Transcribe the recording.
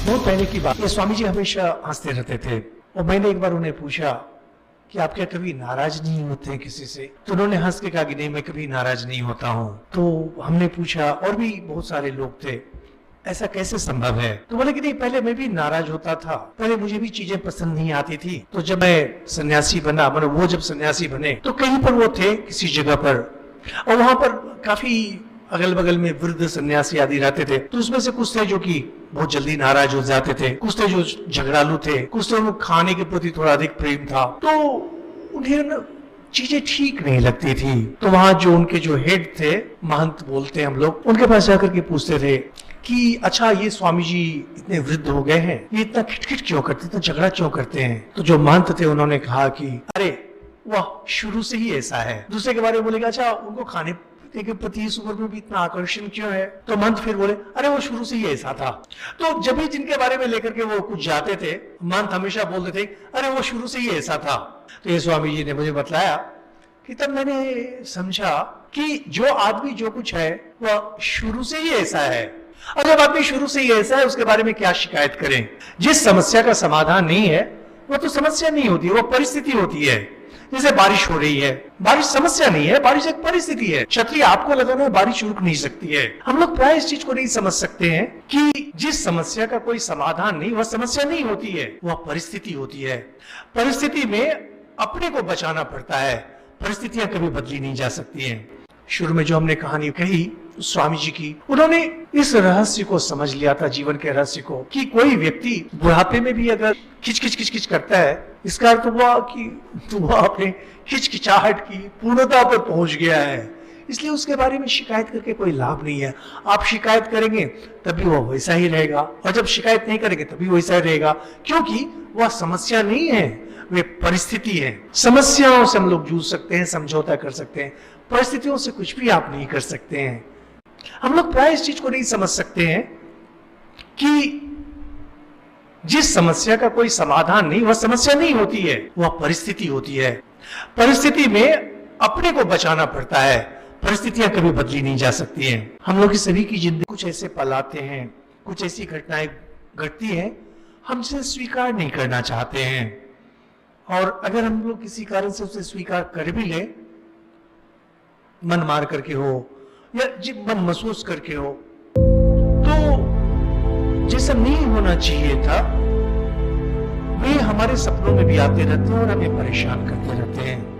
बहुत पहले की बात, ये स्वामी जी हमेशा हंसते रहते थे और मैंने एक बार उन्हें पूछा कि आप क्या कभी नाराज नहीं होते हैं किसी से? तो उन्होंने हंस के कहा कि नहीं, मैं कभी नाराज नहीं होता हूँ। तो हमने पूछा, और भी बहुत सारे लोग थे, ऐसा कैसे संभव है? तो बोले कि नहीं, पहले मैं भी नाराज होता था, पहले मुझे भी चीजें पसंद नहीं आती थी। तो जब मैं सन्यासी बना, मतलब वो जब सन्यासी बने, तो कहीं पर वो थे किसी जगह पर, और वहां पर काफी अगल बगल में वृद्ध सन्यासी आदि रहते थे। तो उसमें से कुछ थे जो कि बहुत जल्दी नाराज हो जाते थे, कुछ थे जो झगड़ालू थे, कुछ थे उनको खाने के प्रति थोड़ा अधिक प्रेम था। तो उन्हें ना चीजें ठीक नहीं लगती थी। तो वहां जो उनके जो हेड थे, महंत बोलते हैं हम लोग, उनके पास जाकर के पूछते थे कि अच्छा, ये स्वामी जी इतने वृद्ध हो गए हैं, ये इतना खिटखिट क्यों करते, इतना झगड़ा क्यों करते हैं? तो जो महंत थे उन्होंने कहा कि अरे वाह, शुरू से ही ऐसा है। दूसरे के बारे में बोलेगा, अच्छा उनको खाने के प्रति इस उम्र में भी इतना आकर्षण क्यों है? तो महंत फिर बोले, अरे वो शुरू से ही ऐसा था। तो जब भी जिनके बारे में लेकर के वो कुछ जाते थे, महंत हमेशा बोलते थे, अरे वो शुरू से ही ऐसा था। तो ये स्वामी जी ने मुझे बताया कि तब मैंने समझा कि जो आदमी जो कुछ है वह शुरू से ही ऐसा है, और जब आदमी शुरू से ही ऐसा है उसके बारे में क्या शिकायत करें? जिस समस्या का समाधान नहीं है वो तो समस्या नहीं होती, वो परिस्थिति होती है। जैसे बारिश हो रही है, बारिश समस्या नहीं है, बारिश एक परिस्थिति है। छतरी आपको लगाना है, बारिश रुक नहीं सकती है। हम लोग प्राय इस चीज को नहीं समझ सकते हैं कि जिस समस्या का कोई समाधान नहीं, वह समस्या नहीं होती है, वह परिस्थिति होती है। परिस्थिति में अपने को बचाना पड़ता है, परिस्थितियां कभी बदली नहीं जा सकती हैं। शुरू में जो हमने कहानी कही स्वामी जी की, उन्होंने इस रहस्य को समझ लिया था, जीवन के रहस्य को, कि कोई व्यक्ति बुढ़ापे में भी अगर खिच करता है, इसका अर्थ हुआ कि वह अपने हिचकिचाहट की पूर्णता पर पहुंच गया है। इसलिए उसके बारे में शिकायत करके कोई लाभ नहीं है। आप शिकायत करेंगे तभी वह वैसा ही रहेगा, और जब शिकायत नहीं करेंगे तभी वैसा ही रहेगा, क्योंकि वह समस्या नहीं है, वे परिस्थिति है। समस्याओं से हम लोग जूझ सकते हैं, समझौता कर सकते हैं, परिस्थितियों से कुछ भी आप नहीं कर सकते हैं। हम लोग प्राय इस चीज को नहीं समझ सकते हैं कि जिस समस्या का कोई समाधान नहीं, वह समस्या नहीं होती है, वह परिस्थिति होती है। परिस्थिति में अपने को बचाना पड़ता है, परिस्थितियां कभी बदली नहीं जा सकती हैं। हम लोग की सभी की जिंदगी कुछ ऐसे पल आते हैं, कुछ ऐसी घटनाएं घटती हैं, हम इसे स्वीकार नहीं करना चाहते हैं, और अगर हम लोग किसी कारण से उसे स्वीकार कर भी लें, मन मार करके हो या मन महसूस करके हो, तो जैसा नहीं होना चाहिए था वे हमारे सपनों में भी आते रहते हैं और हमें परेशान करते रहते हैं।